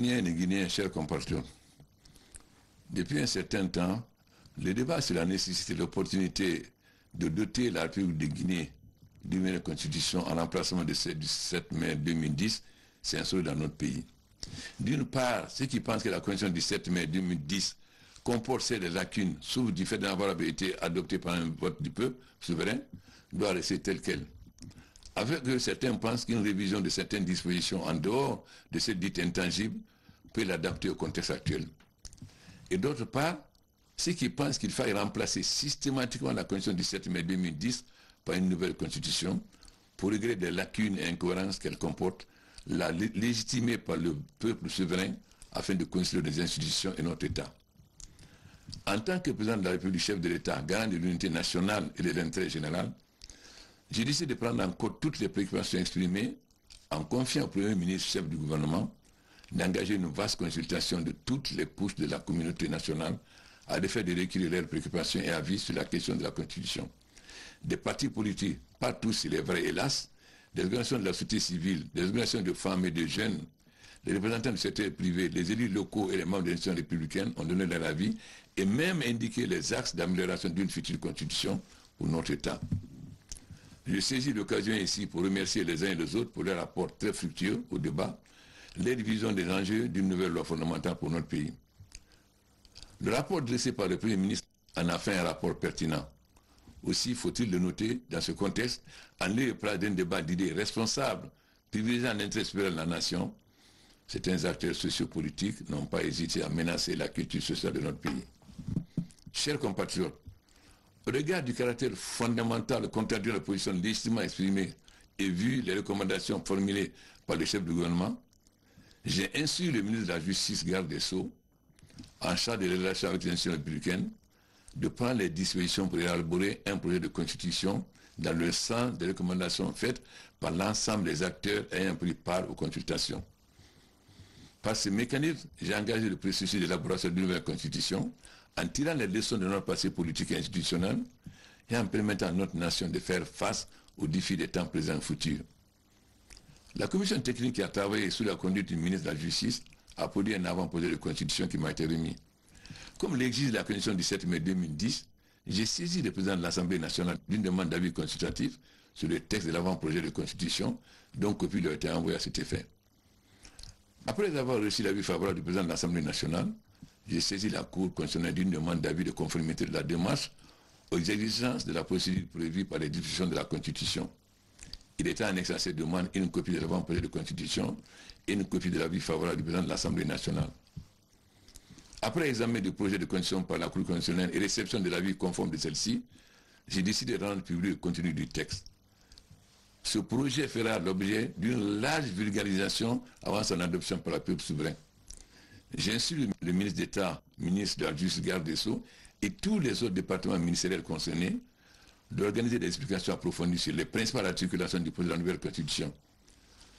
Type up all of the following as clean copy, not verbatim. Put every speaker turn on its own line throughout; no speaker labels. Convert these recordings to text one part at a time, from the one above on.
Guinéennes et Guinéens, chers compatriotes, depuis un certain temps, le débat sur la nécessité et l'opportunité de doter la République de Guinée d'une nouvelle constitution en remplacement de celle du 7 mai 2010 s'est installé dans notre pays. D'une part, ceux qui pensent que la constitution du 7 mai 2010 comporte des lacunes, sauf du fait d'avoir été adoptée par un vote du peuple souverain, doit rester telle qu'elle. Avec eux, certains pensent qu'une révision de certaines dispositions en dehors de cette dite intangible peut l'adapter au contexte actuel. Et d'autre part, ceux qui pensent qu'il faille remplacer systématiquement la constitution du 7 mai 2010 par une nouvelle constitution, pour régler des lacunes et incohérences qu'elle comporte, la légitimer par le peuple souverain afin de construire des institutions et notre État. En tant que président de la République, chef de l'État, garant de l'unité nationale et de l'intérêt général, j'ai décidé de prendre en compte toutes les préoccupations exprimées en confiant au Premier ministre, chef du gouvernement, d'engager une vaste consultation de toutes les couches de la communauté nationale à l'effet de recueillir leurs préoccupations et avis sur la question de la Constitution. Des partis politiques, pas tous il est vrai hélas, des organisations de la société civile, des organisations de femmes et de jeunes, les représentants du secteur privé, les élus locaux et les membres des institutions républicaines ont donné leur avis et même indiqué les axes d'amélioration d'une future Constitution pour notre État. Je saisis l'occasion ici pour remercier les uns et les autres pour leur apport très fructueux au débat, les divisions des enjeux d'une nouvelle loi fondamentale pour notre pays. Le rapport dressé par le Premier ministre en a fait un rapport pertinent. Aussi faut-il le noter dans ce contexte, en lieu et place d'un débat d'idées responsables, privilégiant l'intérêt supérieur de la nation, certains acteurs sociopolitiques n'ont pas hésité à menacer la culture sociale de notre pays. Chers compatriotes, au regard du caractère fondamental contradictoire de la position légitimement exprimée et vu les recommandations formulées par le chef du gouvernement, j'ai instruit le ministre de la Justice, garde des Sceaux, en charge des relations avec les institutions républicaines, de prendre les dispositions pour élaborer un projet de constitution dans le sens des recommandations faites par l'ensemble des acteurs ayant pris part aux consultations. Par ce mécanisme, j'ai engagé le processus d'élaboration d'une nouvelle constitution en tirant les leçons de notre passé politique et institutionnel et en permettant à notre nation de faire face aux défis des temps présents et futurs. La commission technique qui a travaillé sous la conduite du ministre de la Justice a produit un avant-projet de constitution qui m'a été remis. Comme l'exige la constitution du 7 mai 2010, j'ai saisi le président de l'Assemblée nationale d'une demande d'avis consultatif sur le texte de l'avant-projet de constitution, dont copie lui a été envoyée à cet effet. Après avoir reçu l'avis favorable du président de l'Assemblée nationale, j'ai saisi la Cour constitutionnelle d'une demande d'avis de conformité de la démarche aux exigences de la procédure prévue par les dispositions de la Constitution. Il était annexé à cette demande une copie de l'avant-projet de constitution et une copie de l'avis favorable du président de l'Assemblée nationale. Après examen du projet de constitution par la Cour constitutionnelle et réception de l'avis conforme de celle-ci, j'ai décidé de rendre public le contenu du texte. Ce projet fera l'objet d'une large vulgarisation avant son adoption par le peuple souverain. J'instruis le ministre d'État, ministre de la Justice, garde des Sceaux et tous les autres départements ministériels concernés d'organiser des explications approfondies sur les principales articulations du projet de la nouvelle constitution.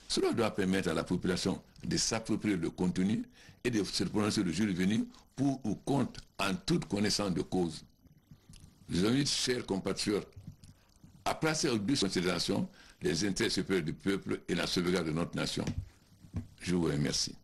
Cela doit permettre à la population de s'approprier le contenu et de se prononcer le jour venu pour ou contre en toute connaissance de cause. Je vous invite, chers compatriotes, à placer au-dessus de considération les intérêts supérieurs du peuple et la sauvegarde de notre nation. Je vous remercie.